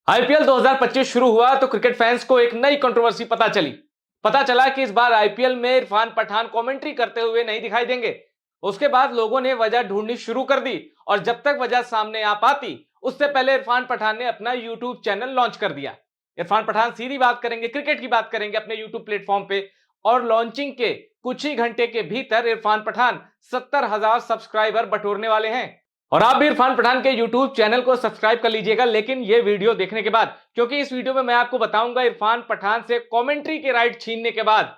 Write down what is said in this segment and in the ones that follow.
IPL 2025 शुरू हुआ तो क्रिकेट फैंस को एक नई कंट्रोवर्सी पता चली। पता चला कि इस बार आईपीएल में इरफान पठान कमेंट्री करते हुए नहीं दिखाई देंगे। उसके बाद लोगों ने वजह ढूंढनी शुरू कर दी और जब तक वजह सामने आ पाती उससे पहले इरफान पठान ने अपना यूट्यूब चैनल लॉन्च कर दिया। इरफान पठान सीधी बात करेंगे, क्रिकेट की बात करेंगे अपने यूट्यूब प्लेटफॉर्म पे और लॉन्चिंग के कुछ ही घंटे के भीतर इरफान पठान 70,000 सब्सक्राइबर बटोरने वाले हैं। और आप भी इरफान पठान के यूट्यूब चैनल को सब्सक्राइब कर लीजिएगा, लेकिन ये वीडियो देखने के बाद, क्योंकि इस वीडियो में मैं आपको बताऊंगा इरफान पठान से कमेंट्री के राइट छीनने के बाद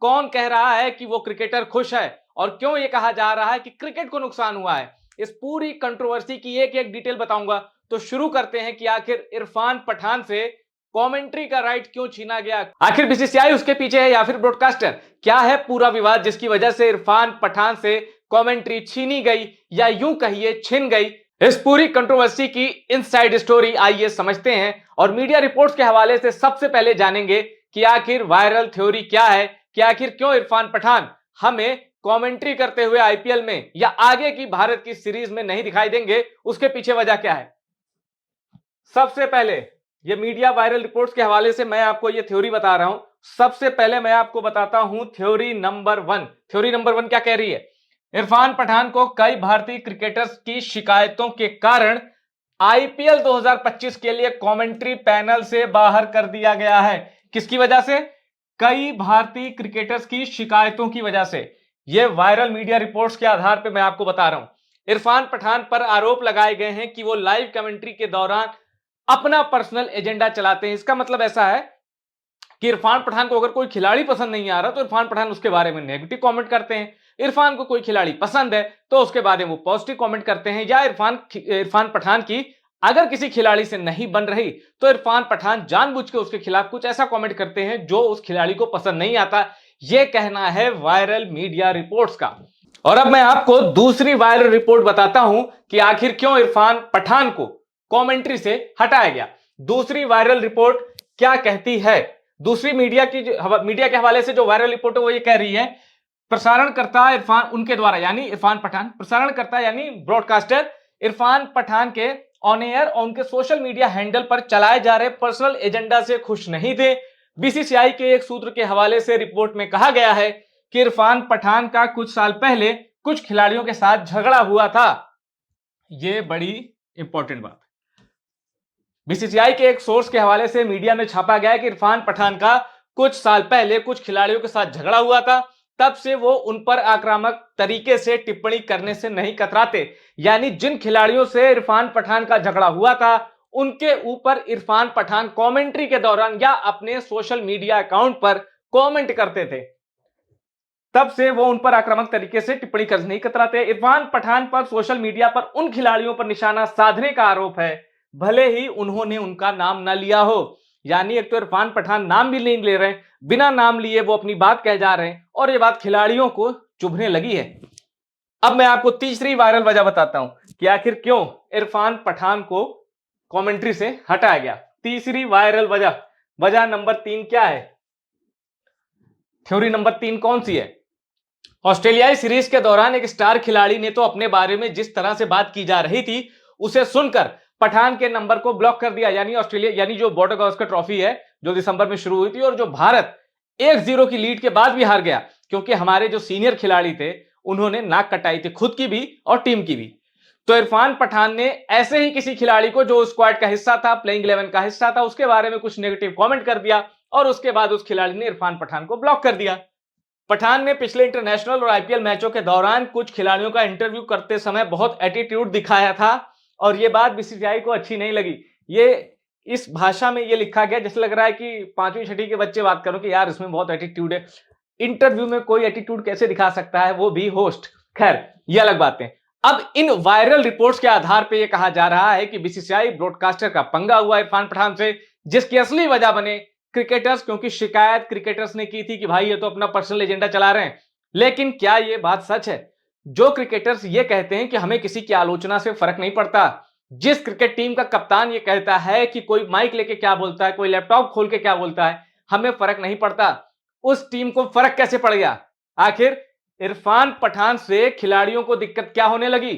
कौन कह रहा है कि वो क्रिकेटर खुश है और क्यों ये कहा जा रहा है कि क्रिकेट को नुकसान हुआ है। इस पूरी कंट्रोवर्सी की एक एक डिटेल बताऊंगा। तो शुरू करते हैं कि आखिर इरफान पठान से कमेंट्री का राइट क्यों छीना गया, आखिर बीसीसीआई उसके पीछे है या फिर ब्रॉडकास्टर। क्या है पूरा विवाद जिसकी वजह से इरफान पठान से कमेंट्री छीनी गई या यूं कहिए छिन गई। इस पूरी कंट्रोवर्सी की इनसाइड स्टोरी आइए समझते हैं और मीडिया रिपोर्ट्स के हवाले से सबसे पहले जानेंगे कि आखिर वायरल थ्योरी क्या है, कि आखिर क्यों इरफान पठान हमें कमेंट्री करते हुए आईपीएल में या आगे की भारत की सीरीज में नहीं दिखाई देंगे, उसके पीछे वजह क्या है। सबसे पहले ये मीडिया वायरल रिपोर्ट्स के हवाले से मैं आपको ये थ्योरी बता रहा हूं। सबसे पहले मैं आपको बताता हूं theory number one. Theory number one क्या कह रही है? इरफान पठान को कई भारतीय क्रिकेटर्स की शिकायतों के कारण आईपीएल 2025 के लिए कमेंट्री पैनल से बाहर कर दिया गया है। किसकी वजह से? कई भारतीय क्रिकेटर्स की शिकायतों की वजह से। यह वायरल मीडिया रिपोर्ट्स के आधार पर मैं आपको बता रहा हूं। इरफान पठान पर आरोप लगाए गए हैं कि वो लाइव कमेंट्री के दौरान अपना पर्सनल एजेंडा चलाते हैं। इसका मतलब ऐसा है कि इरफान पठान को अगर कोई खिलाड़ी पसंद नहीं आ रहा तो इरफान पठान उसके बारे में नेगेटिव कमेंट करते हैं। इरफान को कोई खिलाड़ी पसंद है तो उसके बारे में वो पॉजिटिव कमेंट करते हैं। या इरफान पठान की अगर किसी खिलाड़ी से नहीं बन रही तो इरफान पठान जानबूझ के उसके खिलाफ कुछ ऐसा कमेंट करते हैं जो उस खिलाड़ी को पसंद नहीं आता। यह कहना है वायरल मीडिया रिपोर्ट्स का। और अब मैं आपको दूसरी वायरल रिपोर्ट बताता हूं कि आखिर क्यों इरफान पठान को कमेंट्री से हटाया गया। दूसरी वायरल रिपोर्ट क्या कहती है? दूसरी मीडिया के हवाले से जो वायरल रिपोर्ट है वो ये कह रही है प्रसारणकर्ता इरफान उनके द्वारा यानी इरफान पठान, प्रसारणकर्ता यानी ब्रॉडकास्टर इरफान पठान के ऑन एयर और उनके सोशल मीडिया हैंडल पर चलाए जा रहे पर्सनल एजेंडा से खुश नहीं थे। बीसीसीआई के एक सूत्र के हवाले से रिपोर्ट में कहा गया है कि इरफान पठान का कुछ साल पहले कुछ खिलाड़ियों के साथ झगड़ा हुआ था। यह बड़ी इंपॉर्टेंट बात। बीसीसीआई के एक सोर्स के हवाले से मीडिया में छापा गया कि इरफान पठान का कुछ साल पहले कुछ खिलाड़ियों के साथ झगड़ा हुआ था। तब से वो उन पर आक्रामक तरीके से टिप्पणी करने से नहीं कतराते। यानी जिन खिलाड़ियों से इरफान पठान का झगड़ा हुआ था उनके ऊपर इरफान पठान कमेंट्री के दौरान या अपने सोशल मीडिया अकाउंट पर कमेंट करते थे। तब से वो उन पर आक्रामक तरीके से टिप्पणी कर नहीं कतराते। इरफान पठान पर सोशल मीडिया पर उन खिलाड़ियों पर निशाना साधने का आरोप है भले ही उन्होंने उनका नाम ना लिया हो। यानी एक तो इरफान पठान नाम भी नहीं ले रहे, बिना नाम लिए वो अपनी बात कह जा रहे हैं और ये बात खिलाड़ियों को चुभने लगी है। अब मैं आपको तीसरी वायरल वजह बताता हूं कि आखिर क्यों इरफान पठान को कमेंट्री से हटाया गया। तीसरी वायरल वजह नंबर 3 क्या है? थ्योरी नंबर 3 कौन सी है? ऑस्ट्रेलियाई सीरीज के दौरान एक स्टार खिलाड़ी ने तो अपने बारे में जिस तरह से बात की जा रही थी उसे सुनकर पठान के नंबर को ब्लॉक कर दिया। यानी ऑस्ट्रेलिया यानी जो बॉर्डर गावस्कर ट्रॉफी है जो दिसंबर में शुरू हुई थी और जो भारत 1-0 की लीड के बाद भी हार गया क्योंकि हमारे जो सीनियर खिलाड़ी थे उन्होंने नाक कटाई थी, खुद की भी और टीम की भी। तो इरफान पठान ने ऐसे ही किसी खिलाड़ी को जो स्क्वाड का हिस्सा था, प्लेइंग 11 का हिस्सा था, उसके बारे में कुछ नेगेटिव कमेंट कर दिया और उसके बाद उस खिलाड़ी ने इरफान पठान को ब्लॉक कर दिया। पठान ने पिछले इंटरनेशनल और आईपीएल मैचों के दौरान कुछ खिलाड़ियों का इंटरव्यू करते समय बहुत एटीट्यूड दिखाया था और यह बात बीसीसीआई को अच्छी नहीं लगी। ये इस भाषा में ये लिखा गया जैसे लग रहा है कि 5वीं 6वीं के बच्चे बात करो कि यार इसमें बहुत एटीट्यूड है। इंटरव्यू में कोई एटीट्यूड कैसे दिखा सकता है, वो भी होस्ट। खैर ये अलग बातें। अब इन वायरल रिपोर्ट्स के आधार पर यह कहा जा रहा है कि बीसीसीआई ब्रॉडकास्टर का पंगा हुआ इरफान पठान से, जिसकी असली वजह बने क्रिकेटर्स, क्योंकि शिकायत क्रिकेटर्स ने की थी कि भाई ये तो अपना पर्सनल एजेंडा चला रहे हैं। लेकिन क्या यह बात सच है? जो क्रिकेटर्स ये कहते हैं कि हमें किसी की आलोचना से फर्क नहीं पड़ता, जिस क्रिकेट टीम का कप्तान ये कहता है कि कोई माइक लेके क्या बोलता है, कोई लैपटॉप खोल के क्या बोलता है, हमें फर्क नहीं पड़ता, उस टीम को फर्क कैसे पड़ गया? आखिर इरफान पठान से खिलाड़ियों को दिक्कत क्या होने लगी?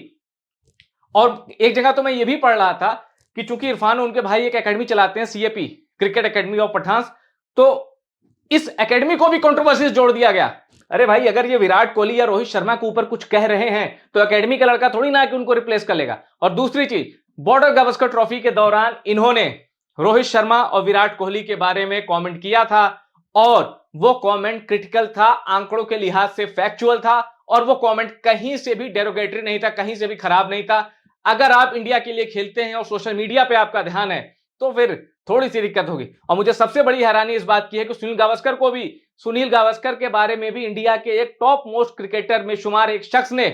और एक जगह तो मैं ये भी पढ़ रहा था कि चूंकि इरफान और उनके भाई एक एकेडमी चलाते हैं, CAP, cricket academy of Pathan, तो इस एकेडमी को भी कंट्रोवर्सी जोड़ दिया गया। अरे भाई, अगर ये विराट कोहली या रोहित शर्मा के ऊपर कुछ कह रहे हैं तो एकेडमी का लड़का थोड़ी ना कि उनको रिप्लेस कर लेगा। और दूसरी चीज, बॉर्डर गावस्कर ट्रॉफी के दौरान इन्होंने रोहित शर्मा और विराट कोहली के बारे में कमेंट किया था, और वो कमेंट क्रिटिकल था, आंकड़ों के लिहाज से फैक्चुअल था, और वो कमेंट कहीं से भी डेरोगेटरी नहीं था, कहीं से भी खराब नहीं था। अगर आप इंडिया के लिए खेलते हैं और सोशल मीडिया पे आपका ध्यान है तो फिर थोड़ी सी दिक्कत होगी। और मुझे सबसे बड़ी हैरानी इस बात की है कि सुनील गावस्कर के बारे में भी इंडिया के एक टॉप मोस्ट क्रिकेटर में शुमार एक शख्स ने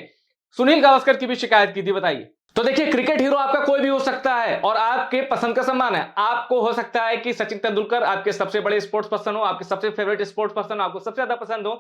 सुनील गावस्कर की भी शिकायत की थी। बताइए। तो देखिए, क्रिकेट हीरो आपका कोई भी हो सकता है और आपके पसंद का सम्मान है। आपको हो सकता है कि सचिन तेंदुलकर आपके सबसे बड़े स्पोर्ट्स पर्सन हो, आपके सबसे फेवरेट स्पोर्ट्स पर्सन, आपको सबसे ज्यादा पसंद हो।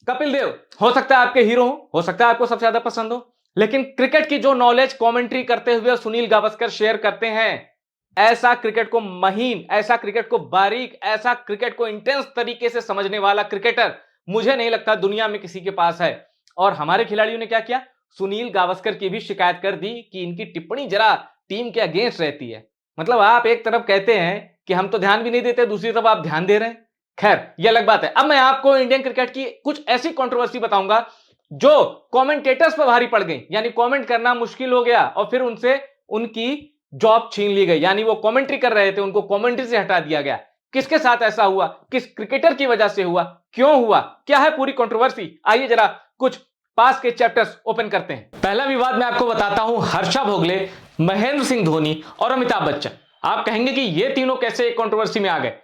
कपिल देव हो सकता है आपके हीरो हो सकता है आपको सबसे ज्यादा पसंद हो। लेकिन क्रिकेट की जो नॉलेज कमेंट्री करते हुए सुनील गावस्कर शेयर करते हैं, ऐसा क्रिकेट को महीन, ऐसा क्रिकेट को बारीक, ऐसा क्रिकेट को इंटेंस तरीके से समझने वाला क्रिकेटर मुझे नहीं लगता दुनिया में किसी के पास है। और हमारे खिलाड़ियों ने क्या किया, सुनील गावस्कर की भी शिकायत कर दी कि इनकी टिप्पणी जरा टीम के अगेंस्ट रहती है। मतलब आप एक तरफ कहते हैं कि हम तो ध्यान भी नहीं देते, दूसरी तरफ आप ध्यान दे रहे हैं। खैर, यह अलग बात है। अब मैं आपको इंडियन क्रिकेट की कुछ ऐसी कंट्रोवर्सी बताऊंगा जो कमेंटेटर्स पर भारी पड़ गई, यानी कमेंट करना मुश्किल हो गया और फिर उनसे उनकी जॉब छीन ली गई। यानी वो कमेंट्री कर रहे थे, उनको कमेंट्री से हटा दिया गया। किसके साथ ऐसा हुआ, किस क्रिकेटर की वजह से हुआ, क्यों हुआ, क्या है पूरी कंट्रोवर्सी, आइए जरा कुछ पास के चैप्टर्स ओपन करते हैं। पहला विवाद मैं आपको बताता हूं, हर्षा भोगले, महेंद्र सिंह धोनी और अमिताभ बच्चन। आप कहेंगे कि ये तीनों कैसे एक कंट्रोवर्सी में आ गए।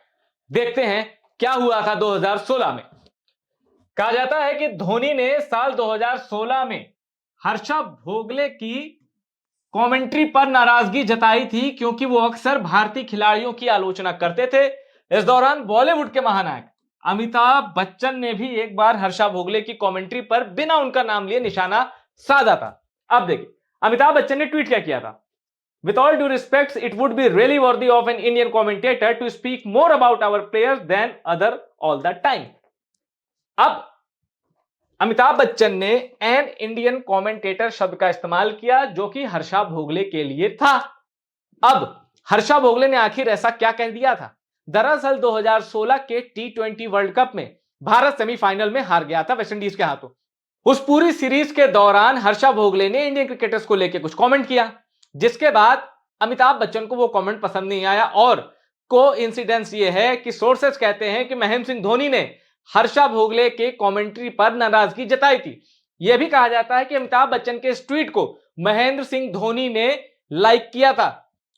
देखते हैं क्या हुआ था 2016 में। कहा जाता है कि धोनी ने साल 2016 में हर्षा भोगले की कमेंट्री पर नाराजगी जताई थी, क्योंकि वो अक्सर भारतीय खिलाड़ियों की आलोचना करते थे। इस दौरान बॉलीवुड के महानायक अमिताभ बच्चन ने भी एक बार हर्षा भोगले की कमेंट्री पर बिना उनका नाम लिए निशाना साधा था। अब देखिए, अमिताभ बच्चन ने ट्वीट क्या किया था। With all due respects, it would be really worthy of an Indian commentator to speak more about our players than other all the time. अब अमिताभ बच्चन ने एन इंडियन कमेंटेटर शब्द का इस्तेमाल किया, जो कि हर्षा भोगले के लिए था। अब हर्षा भोगले ने आखिर ऐसा क्या कह दिया था। दरअसल 2016 के T20 वर्ल्ड कप में भारत सेमीफाइनल में हार गया था वेस्टइंडीज के हाथों। उस पूरी सीरीज के दौरान हर्षा भोगले ने इंडियन क्रिकेटर्स को लेकर कुछ कमेंट किया, जिसके बाद अमिताभ बच्चन को वो कमेंट पसंद नहीं आया। और कोइंसिडेंस ये है कि सोर्सेस कहते हैं कि महेंद्र सिंह धोनी ने हर्षा भोगले के कमेंट्री पर नाराजगी जताई थी। यह भी कहा जाता है कि अमिताभ बच्चन के इस ट्वीट को महेंद्र सिंह धोनी ने लाइक किया था।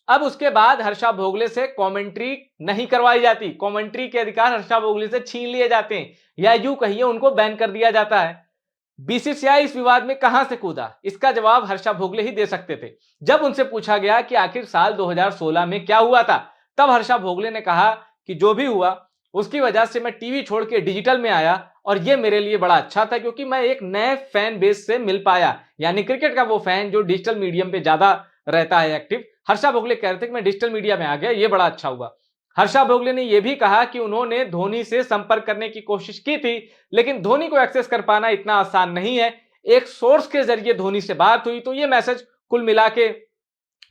अब उसके बाद हर्षा भोगले से कमेंट्री नहीं करवाई जाती, कमेंट्री के अधिकार हर्षा भोगले से छीन लिए जाते हैं, या यूं कहिए उनको बैन कर दिया जाता है। बीसीसीआई इस विवाद में कहां से कूदा, इसका जवाब हर्षा भोगले ही दे सकते थे। जब उनसे पूछा गया कि आखिर साल 2016 में क्या हुआ था, तब हर्षा भोगले ने कहा कि जो भी हुआ उसकी वजह से मैं टीवी छोड़ के डिजिटल में आया, और यह मेरे लिए बड़ा अच्छा था क्योंकि मैं एक नए फैन बेस से मिल पाया, यानी क्रिकेट का वो फैन जो डिजिटल मीडियम पे ज्यादा रहता है एक्टिव। हर्षा भोगले कह रहे थे कि मैं डिजिटल मीडिया में आ गया, ये बड़ा अच्छा हुआ। हर्षा भोगले ने यह भी कहा कि उन्होंने धोनी से संपर्क करने की कोशिश की थी, लेकिन धोनी को एक्सेस कर पाना इतना आसान नहीं है। एक सोर्स के जरिए धोनी से बात हुई, तो यह मैसेज कुल मिला के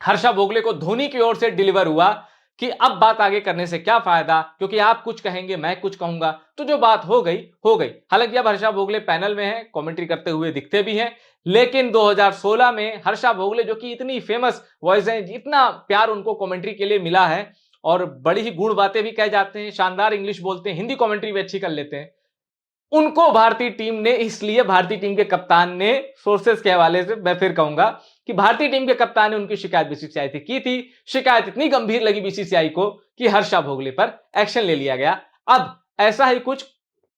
हर्षा भोगले को धोनी की ओर से डिलीवर हुआ कि अब बात आगे करने से क्या फायदा, क्योंकि आप कुछ कहेंगे मैं कुछ कहूंगा, तो जो बात हो गई हो गई। हालांकि अब हर्षा भोगले पैनल में हैं, कमेंट्री करते हुए दिखते भी हैं, लेकिन 2016 में हर्षा भोगले जो कि इतनी फेमस वॉइस है, इतना प्यार उनको कमेंट्री के लिए मिला है और बड़ी ही गुण बातें भी कह जाते हैं, शानदार इंग्लिश बोलते हैं, हिंदी कमेंट्री भी अच्छी कर लेते हैं, उनको भारतीय टीम ने, इसलिए भारतीय टीम के कप्तान ने, सोर्सेस के हवाले से मैं फिर कहूंगा कि भारतीय टीम के कप्तान ने उनकी शिकायत बीसीसीआई से की थी। शिकायत इतनी गंभीर लगी बीसीसीआई को कि हर्षा भोगले पर एक्शन ले लिया गया। अब ऐसा ही कुछ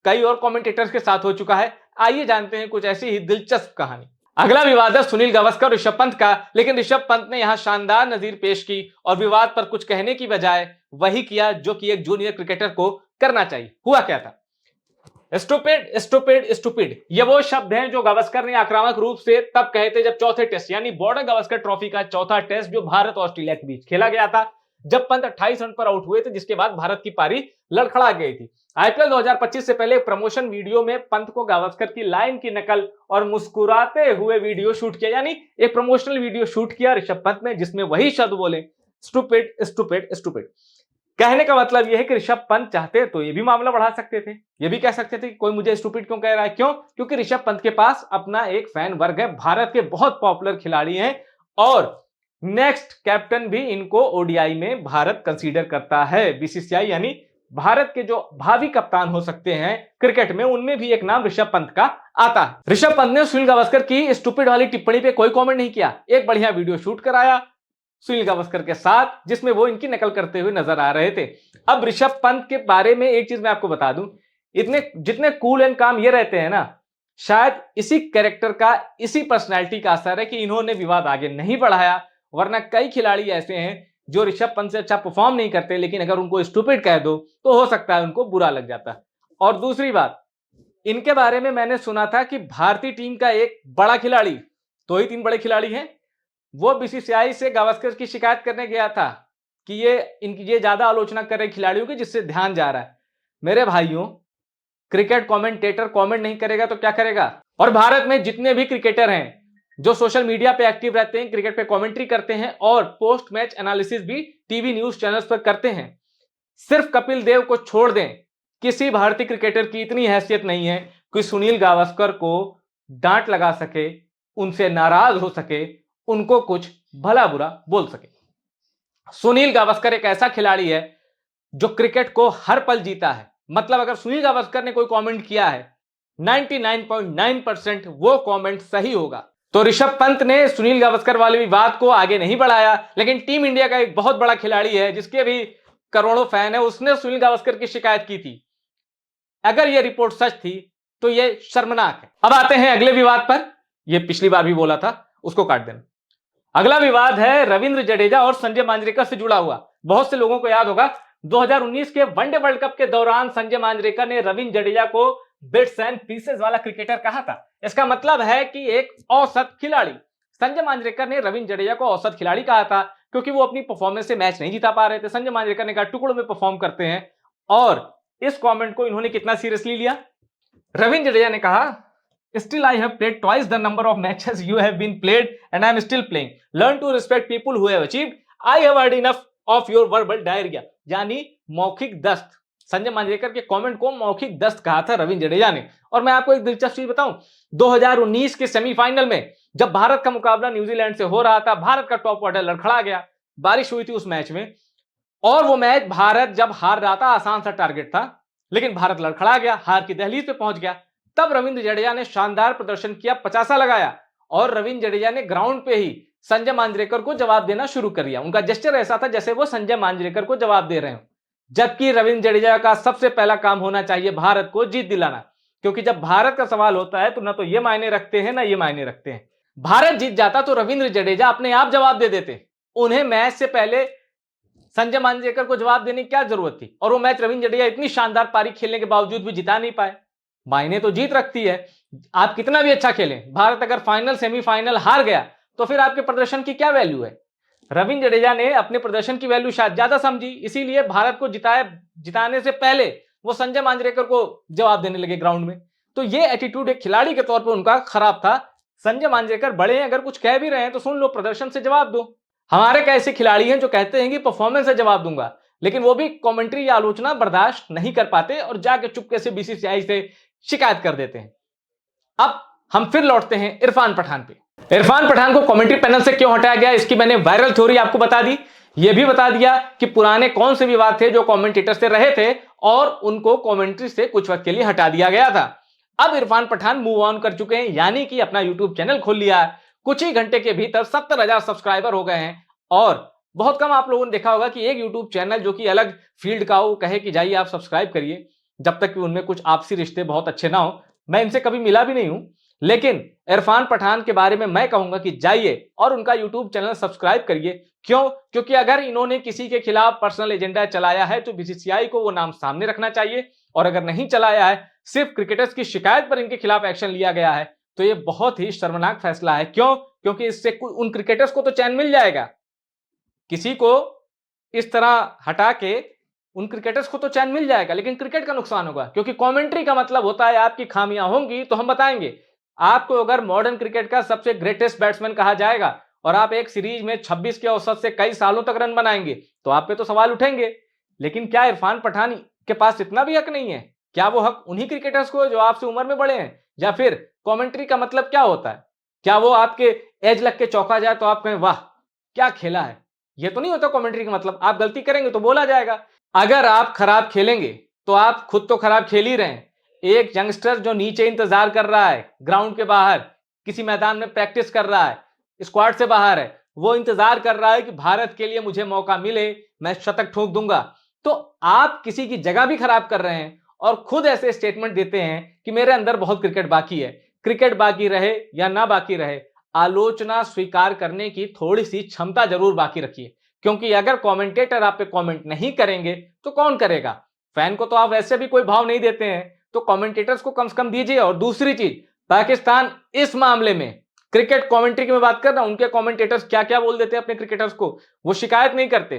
कई और कमेंटेटर्स के साथ हो चुका है। आइए जानते हैं कुछ ऐसी ही दिलचस्प कहानी। अगला विवाद है सुनील गावस्कर और ऋषभ पंत का, लेकिन ऋषभ पंत ने यहां शानदार नजीर पेश की और विवाद पर कुछ कहने की बजाय वही किया जो कि एक जूनियर क्रिकेटर को करना चाहिए। हुआ क्या था, स्टूपिड स्टूपिड स्टूपिड, ये वो शब्द हैं जो गावस्कर ने आक्रामक रूप से तब कहे थे जब चौथे टेस्ट यानी बॉर्डर गावस्कर ट्रॉफी का चौथा टेस्ट जो भारत और ऑस्ट्रेलिया के बीच खेला गया था, जब पंत 28 रन पर आउट हुए थे, जिसके बाद भारत की पारी लड़खड़ा गई थी। आईपीएल 2025 से पहले प्रमोशन वीडियो में पंत को गावस्कर की लाइन की नकल और मुस्कुराते हुए वीडियो शूट किया, यानी एक प्रमोशनल वीडियो शूट किया ऋषभ पंत ने, जिसमें वही शब्द बोले, स्टूपिड स्टूपिड स्टूपिड। कहने का मतलब यह है कि ऋषभ पंत चाहते तो ये भी मामला बढ़ा सकते थे, ये भी कह सकते थे कि कोई मुझे स्टूपिड क्यों कह रहा है। क्यों? क्योंकि ऋषभ पंत के पास अपना एक फैन वर्ग है, भारत के बहुत पॉपुलर खिलाड़ी हैं और नेक्स्ट कैप्टन भी इनको ओडीआई में भारत कंसीडर करता है। बीसीसीआई यानी भारत के जो भावी कप्तान हो सकते हैं क्रिकेट में, उनमें भी एक नाम ऋषभ पंत का आता है। ऋषभ पंत ने सुनील गावस्कर की स्टूपिड वाली टिप्पणी पे कोई कमेंट नहीं किया, एक बढ़िया वीडियो शूट कराया सुनील गावस्कर के साथ, जिसमें वो इनकी नकल करते हुए नजर आ रहे थे। अब ऋषभ पंत के बारे में एक चीज मैं आपको बता दूं, इतने जितने कूल एंड काम ये रहते हैं ना, शायद इसी कैरेक्टर का, इसी पर्सनैलिटी का असर है कि इन्होंने विवाद आगे नहीं बढ़ाया, वरना कई खिलाड़ी ऐसे हैं जो ऋषभ पंत से अच्छा परफॉर्म नहीं करते, लेकिन अगर उनको स्टूपिड कह दो तो हो सकता है उनको बुरा लग जाता। और दूसरी बात, इनके बारे में मैंने सुना था कि भारतीय टीम का एक बड़ा खिलाड़ी, दो ही तीन बड़े खिलाड़ी हैं, वो बीसीसीआई से गावस्कर की शिकायत करने गया था कि ये ज्यादा आलोचना कर रहे खिलाड़ियों की, जिससे ध्यान जा रहा है। मेरे भाइयों, क्रिकेट कमेंटेटर कमेंट नहीं करेगा तो क्या करेगा? और भारत में जितने भी क्रिकेटर हैं जो सोशल मीडिया पे एक्टिव रहते हैं, क्रिकेट पे कमेंट्री करते हैं और पोस्ट मैच एनालिसिस भी टीवी न्यूज चैनल्स पर करते हैं, सिर्फ कपिल देव को छोड़ दें, किसी भारतीय क्रिकेटर की इतनी हैसियत नहीं है कि सुनील गावस्कर को डांट लगा सके, उनसे नाराज हो सके, उनको कुछ भला बुरा बोल सके। सुनील गावस्कर एक ऐसा खिलाड़ी है जो क्रिकेट को हर पल जीता है। मतलब अगर सुनील गावस्कर ने कोई कमेंट किया है, 99.9% वो कमेंट सही होगा। तो ऋषभ पंत ने सुनील गावस्कर वाले विवाद को आगे नहीं बढ़ाया, लेकिन टीम इंडिया का एक बहुत बड़ा खिलाड़ी है जिसके भी करोड़ों फैन है, उसने सुनील गावस्कर की शिकायत की थी। अगर यह रिपोर्ट सच थी तो यह शर्मनाक है। अब आते हैं अगले विवाद पर, यह पिछली बार भी बोला था, उसको काट देना। अगला विवाद है रविंद्र जडेजा और संजय मांजरेकर से जुड़ा हुआ। बहुत से लोगों को याद होगा 2019 के वनडे वर्ल्ड कप के दौरान संजय मांजरेकर ने रविंद्र जडेजा को बिट्स एंड पीसेस वाला क्रिकेटर कहा था। इसका मतलब है कि एक औसत खिलाड़ी। संजय मांजरेकर ने रविंद्र जडेजा को औसत खिलाड़ी कहा था क्योंकि वो अपनी परफॉर्मेंस से मैच नहीं जीता पा रहे थे। संजय मांजरेकर ने कहा टुकड़ों में परफॉर्म करते हैं, और इस कॉमेंट को इन्होंने कितना सीरियसली लिया। रविंद्र जडेजा ने कहा, Still, I have played twice the number of matches you have been played, and I am still playing. Learn to respect people who have achieved. I have heard enough of your verbal diarrhea. यानी मौखिक दस्त। संजय मांजरेकर के comment को मौखिक दस्त कहा था रविंद्र जडेजा ने। और मैं आपको एक दिलचस्प चीज बताऊं, 2019 के सेमीफाइनल में जब भारत का मुकाबला न्यूजीलैंड से हो रहा था, भारत का टॉप ऑर्डर लड़खड़ा गया, बारिश हुई थी उस मैच में, और वो मैच भारत जब हार रहा था, आसान सा टारगेट था, लेकिन भारत लड़खड़ा गया, हार की दहलीज पे पहुंच गया। तब रविंद्र जडेजा ने शानदार प्रदर्शन किया, 50 लगाया, और रविंद्र जडेजा ने ग्राउंड पे ही संजय मांजरेकर को जवाब देना शुरू कर दिया। उनका जेस्चर ऐसा था जैसे वो संजय मांजरेकर को जवाब दे रहे हो, जबकि रविंद्र जडेजा का सबसे पहला काम होना चाहिए भारत को जीत दिलाना, क्योंकि जब भारत का सवाल होता है तो ना तो ये मायने रखते हैं ना ये मायने रखते हैं। भारत जीत जाता तो रविंद्र जडेजा अपने आप जवाब दे देते, उन्हें मैच से पहले संजय मांजरेकर को जवाब देने की क्या जरूरत थी। और वो मैच रविंद्र जडेजा इतनी शानदार पारी खेलने के बावजूद भी जिता नहीं पाए। मायने तो जीत रखती है, आप कितना भी अच्छा खेलें, भारत अगर फाइनल सेमीफाइनल हार गया तो फिर आपके प्रदर्शन की क्या वैल्यू है। रविंद्र जडेजा ने अपने प्रदर्शन की वैल्यू शायद ज्यादा समझी, इसीलिए भारत को जिताने से पहले वो संजय मांजरेकर को जवाब देने लगे ग्राउंड में। तो ये एटीट्यूड एक खिलाड़ी के तौर पर उनका खराब था। संजय मांजरेकर बड़े हैं, अगर कुछ कह भी रहे हैं तो सुन लो, प्रदर्शन से जवाब दो। हमारे कैसे खिलाड़ी हैं जो कहते हैं कि परफॉर्मेंस से जवाब दूंगा, लेकिन वो भी कमेंट्री या आलोचना बर्दाश्त नहीं कर पाते और जाके चुपके से बीसीसीआई से शिकायत कर देते हैं। अब हम फिर लौटते हैं इरफान पठान पे। इरफान पठान को कमेंट्री पैनल से क्यों हटाया गया, इसकी मैंने वायरल थ्योरी आपको बता दी। यह भी बता दिया कि पुराने कौन से विवाद थे जो कमेंटेटर से रहे थे और उनको कमेंट्री से कुछ वक्त के लिए हटा दिया गया था। अब इरफान पठान मूव ऑन कर चुके हैं, यानी कि अपना यूट्यूब चैनल खोल लिया है। कुछ ही घंटे के भीतर 70,000 सब्सक्राइबर हो गए हैं। और बहुत कम आप लोगों ने देखा होगा कि एक यूट्यूब चैनल जो कि अलग फील्ड का हो कहे कि जाइए आप सब्सक्राइब करिए, जब तक कि उनमें कुछ आपसी रिश्ते बहुत अच्छे ना हो। मैं इनसे कभी मिला भी नहीं हूं, लेकिन इरफान पठान के बारे में मैं कहूंगा कि जाइए और उनका यूट्यूब चैनल सब्सक्राइब करिए। क्यों? क्योंकि अगर इन्होंने किसी के खिलाफ पर्सनल एजेंडा चलाया है तो बीसीसीआई को वो नाम सामने रखना चाहिए, और अगर नहीं चलाया है, सिर्फ क्रिकेटर्स की शिकायत पर इनके खिलाफ एक्शन लिया गया है, तो ये बहुत ही शर्मनाक फैसला है। क्यों? क्योंकि इससे उन क्रिकेटर्स को तो चैन मिल जाएगा। किसी को इस तरह हटा के उन क्रिकेटर्स को तो चैन मिल जाएगा, लेकिन क्रिकेट का नुकसान होगा, क्योंकि कमेंट्री का मतलब होता है आपकी खामियां होंगी तो हम बताएंगे। आपको अगर मॉडर्न क्रिकेट का सबसे ग्रेटेस्ट बैट्समैन कहा जाएगा और आप एक सीरीज में 26 के औसत से कई सालों तक रन बनाएंगे तो आप पे तो सवाल उठेंगे। लेकिन क्या इरफान पठान के पास इतना भी हक नहीं है? क्या वो हक उन्हीं क्रिकेटर्स को है जो आपसे उम्र में बड़े हैं? या फिर कमेंट्री का मतलब क्या होता है? क्या वो आपके एज लग के चौका जाए तो आप कहें वाह क्या खेला है? ये तो नहीं होता कमेंट्री का मतलब। आप गलती करेंगे तो बोला जाएगा। अगर आप खराब खेलेंगे तो आप खुद तो खराब खेल ही रहे हैं। एक यंगस्टर जो नीचे इंतजार कर रहा है, ग्राउंड के बाहर किसी मैदान में प्रैक्टिस कर रहा है, स्क्वाड से बाहर है, वो इंतजार कर रहा है कि भारत के लिए मुझे मौका मिले, मैं शतक ठोक दूंगा। तो आप किसी की जगह भी खराब कर रहे हैं और खुद ऐसे स्टेटमेंट देते हैं कि मेरे अंदर बहुत क्रिकेट बाकी है। क्रिकेट बाकी रहे या ना बाकी रहे, आलोचना स्वीकार करने की थोड़ी सी क्षमता जरूर बाकी रखिए, क्योंकि अगर कमेंटेटर आप पे कमेंट नहीं करेंगे तो कौन करेगा? फैन को तो आप वैसे भी कोई भाव नहीं देते हैं, तो कमेंटेटर्स को कम से कम दीजिए। और दूसरी चीज, पाकिस्तान इस मामले में, क्रिकेट कमेंट्री की मैं बात कर रहा हूं, उनके कमेंटेटर्स क्या क्या बोल देते हैं अपने क्रिकेटर्स को, वो शिकायत नहीं करते।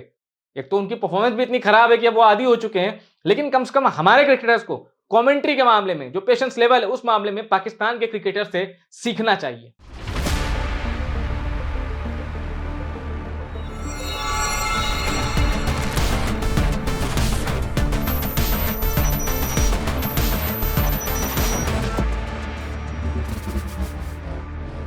एक तो उनकी परफॉर्मेंस भी इतनी खराब है कि अब वो आदी हो चुके हैं, लेकिन कम से कम हमारे क्रिकेटर्स को कमेंट्री के मामले में जो पेशेंस लेवल है उस मामले में पाकिस्तान के क्रिकेटर से सीखना चाहिए।